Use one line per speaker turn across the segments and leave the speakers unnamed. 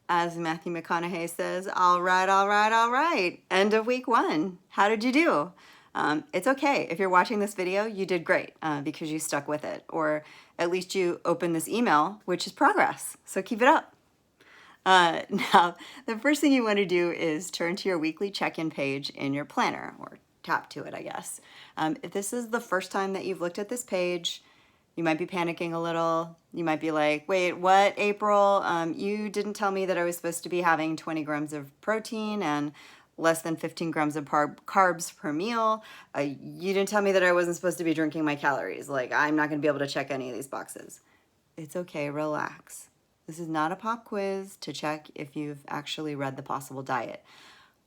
As Matthew McConaughey says, all right, all right, all right. End of week 1. How did you do? It's okay. If you're watching this video, you did great because you stuck with it. Or at least you opened this email, which is progress. So keep it up. Now, the first thing you want to do is turn to your weekly check-in page in your planner, or tap to it, I guess. If this is the first time that you've looked at this page, you might be panicking a little. You might be like, wait, what, April? You didn't tell me that I was supposed to be having 20 grams of protein and less than 15 grams of carbs per meal. You didn't tell me that I wasn't supposed to be drinking my calories. Like, I'm not going to be able to check any of these boxes. It's okay, relax. This is not a pop quiz to check if you've actually read the possible diet.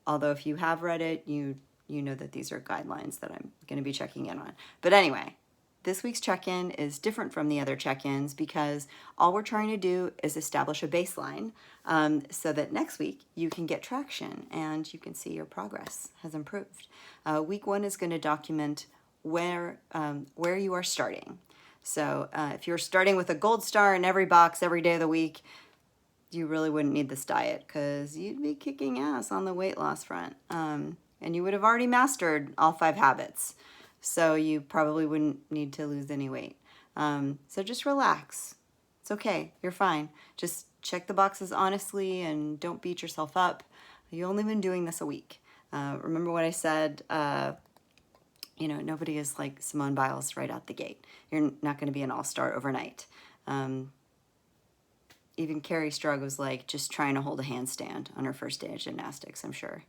Although if you have read it, you know that these are guidelines that I'm going to be checking in on. But anyway, this week's check-in is different from the other check-ins because all we're trying to do is establish a baseline so that next week you can get traction and you can see your progress has improved. Week 1 is going to document where you are starting. So if you're starting with a gold star in every box every day of the week, you really wouldn't need this diet because you'd be kicking ass on the weight loss front. And you would have already mastered all 5 habits. So you probably wouldn't need to lose any weight. So just relax. It's okay. You're fine. Just check the boxes honestly and don't beat yourself up. You've only been doing this a week. Remember what I said? Nobody is like Simone Biles right out the gate. You're not going to be an all-star overnight. Even Carrie Strug was like just trying to hold a handstand on her first day of gymnastics, I'm sure.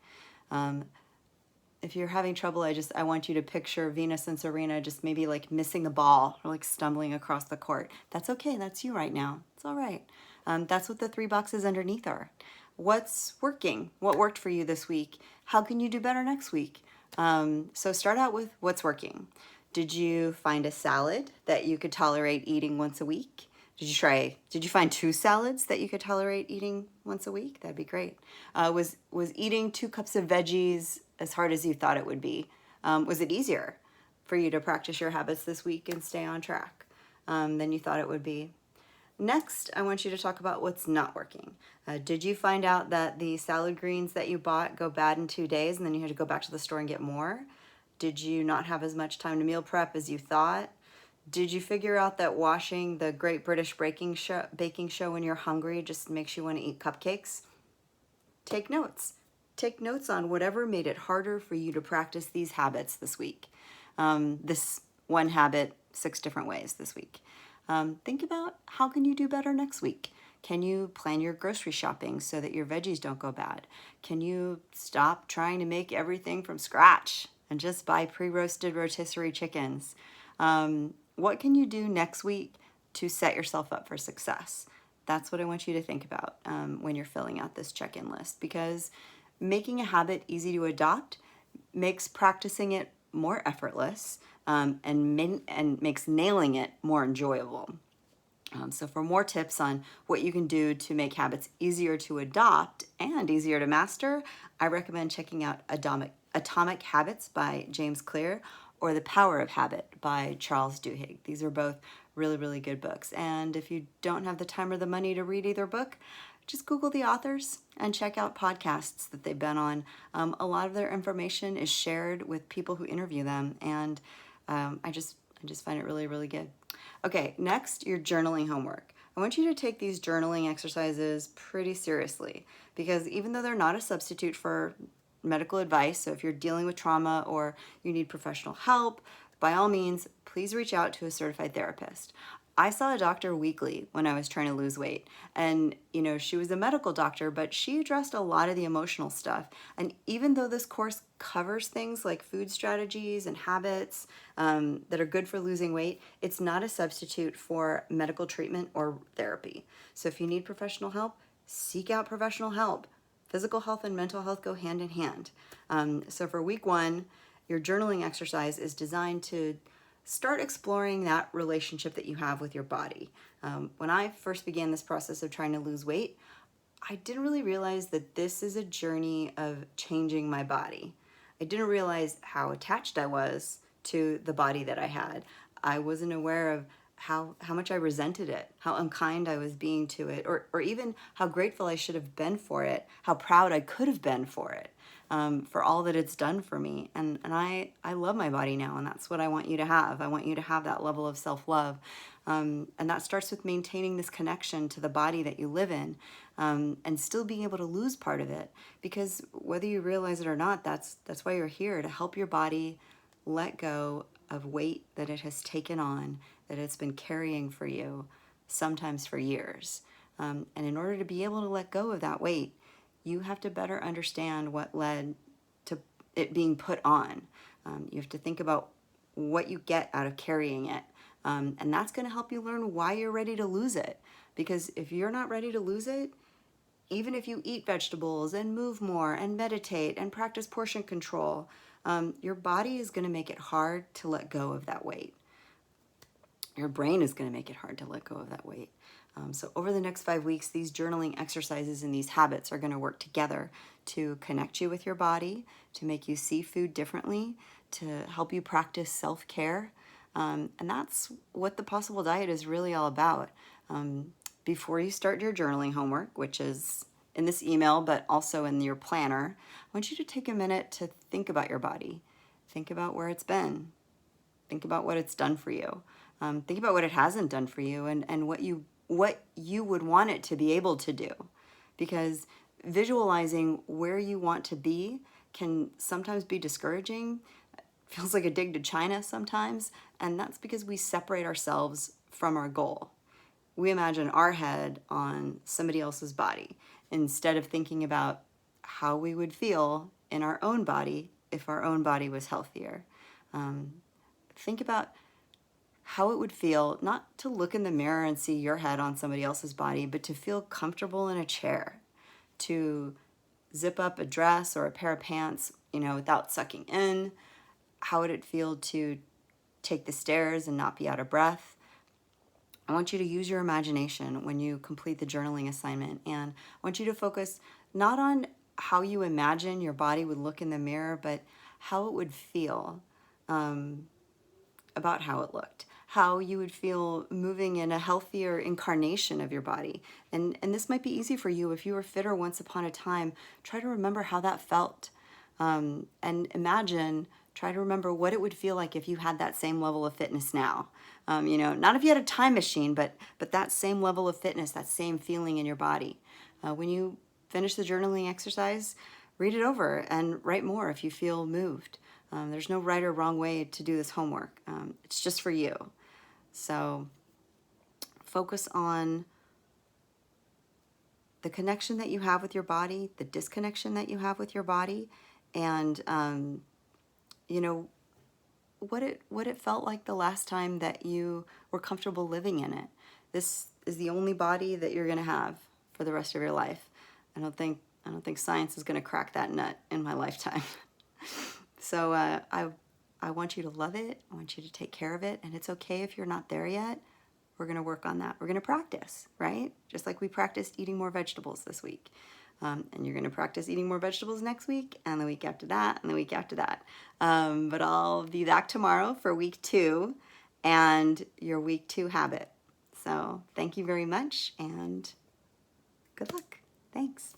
If you're having trouble, I want you to picture Venus and Serena just maybe like missing the ball or like stumbling across the court. That's okay. That's you right now. It's all right. That's what the 3 boxes underneath are. What's working? What worked for you this week? How can you do better next week? So start out with what's working. Did you find a salad that you could tolerate eating once a week? Did you find 2 salads that you could tolerate eating once a week? That'd be great. Was eating 2 cups of veggies as hard as you thought it would be? Was it easier for you to practice your habits this week and stay on track than you thought it would be? Next, I want you to talk about what's not working. Did you find out that the salad greens that you bought go bad in 2 days and then you had to go back to the store and get more? Did you not have as much time to meal prep as you thought? Did you figure out that watching the Great British Baking Show when you're hungry just makes you want to eat cupcakes? Take notes. Take notes on whatever made it harder for you to practice these habits this week. This one habit 6 different ways this week. Think about how can you do better next week. Can you plan your grocery shopping so that your veggies don't go bad? Can you stop trying to make everything from scratch and just buy pre-roasted rotisserie chickens? What can you do next week to set yourself up for success? That's what I want you to think about when you're filling out this check-in list, because making a habit easy to adopt makes practicing it more effortless and makes nailing it more enjoyable. So for more tips on what you can do to make habits easier to adopt and easier to master, I recommend checking out Atomic Habits by James Clear or The Power of Habit by Charles Duhigg. These are both really, really good books. And if you don't have the time or the money to read either book, just Google the authors and check out podcasts that they've been on. A lot of their information is shared with people who interview them, and I just find it really, really good. Okay, next, your journaling homework. I want you to take these journaling exercises pretty seriously because even though they're not a substitute for medical advice, so if you're dealing with trauma or you need professional help, by all means, please reach out to a certified therapist. I saw a doctor weekly when I was trying to lose weight, and she was a medical doctor, but she addressed a lot of the emotional stuff. And even though this course covers things like food strategies and habits that are good for losing weight, it's not a substitute for medical treatment or therapy. So if you need professional help, seek out professional help. Physical health and mental health go hand in hand. So for week 1, your journaling exercise is designed to start exploring that relationship that you have with your body. When I first began this process of trying to lose weight, I didn't really realize that this is a journey of changing my body. I didn't realize how attached I was to the body that I had. I wasn't aware of how much I resented it, how unkind I was being to it, or even how grateful I should have been for it, how proud I could have been for it, for all that it's done for me. And I love my body now, and that's what I want you to have. I want you to have that level of self-love. And that starts with maintaining this connection to the body that you live in, and still being able to lose part of it. Because whether you realize it or not, that's why you're here, to help your body let go of weight that it has taken on, that it's been carrying for you, sometimes for years. And in order to be able to let go of that weight, you have to better understand what led to it being put on. You have to think about what you get out of carrying it. And that's going to help you learn why you're ready to lose it. Because if you're not ready to lose it, even if you eat vegetables and move more and meditate and practice portion control, your body is going to make it hard to let go of that weight. Your brain is going to make it hard to let go of that weight. So over the next 5 weeks, these journaling exercises and these habits are going to work together to connect you with your body, to make you see food differently, to help you practice self-care. And that's what the Possible Diet is really all about. Before you start your journaling homework, which is in this email, but also in your planner, I want you to take a minute to think about your body. Think about where it's been. Think about what it's done for you. Think about what it hasn't done for you, and what you would want it to be able to do. Because visualizing where you want to be can sometimes be discouraging. It feels like a dig to China sometimes, and that's because we separate ourselves from our goal. We imagine our head on somebody else's body instead of thinking about how we would feel in our own body if our own body was healthier. Think about how it would feel not to look in the mirror and see your head on somebody else's body, but to feel comfortable in a chair, to zip up a dress or a pair of pants, without sucking in. How would it feel to take the stairs and not be out of breath? I want you to use your imagination when you complete the journaling assignment, and I want you to focus not on how you imagine your body would look in the mirror, but how it would feel, about how it looked, how you would feel moving in a healthier incarnation of your body. And this might be easy for you if you were fitter once upon a time. Try to remember how that felt, and try to remember what it would feel like if you had that same level of fitness now. Not if you had a time machine, but that same level of fitness, that same feeling in your body. When you finish the journaling exercise, read it over and write more if you feel moved. There's no right or wrong way to do this homework. It's just for you. So focus on the connection that you have with your body, the disconnection that you have with your body, and what it felt like the last time that you were comfortable living in it. This is the only body that you're going to have for the rest of your life. I don't think science is going to crack that nut in my lifetime. So I want you to love it. I want you to take care of it. And it's okay if you're not there yet. We're going to work on that. We're going to practice, right? Just like we practiced eating more vegetables this week. And you're going to practice eating more vegetables next week, and the week after that, and the week after that. But I'll be back tomorrow for week 2 and your week 2 habit. So thank you very much, and good luck. Thanks.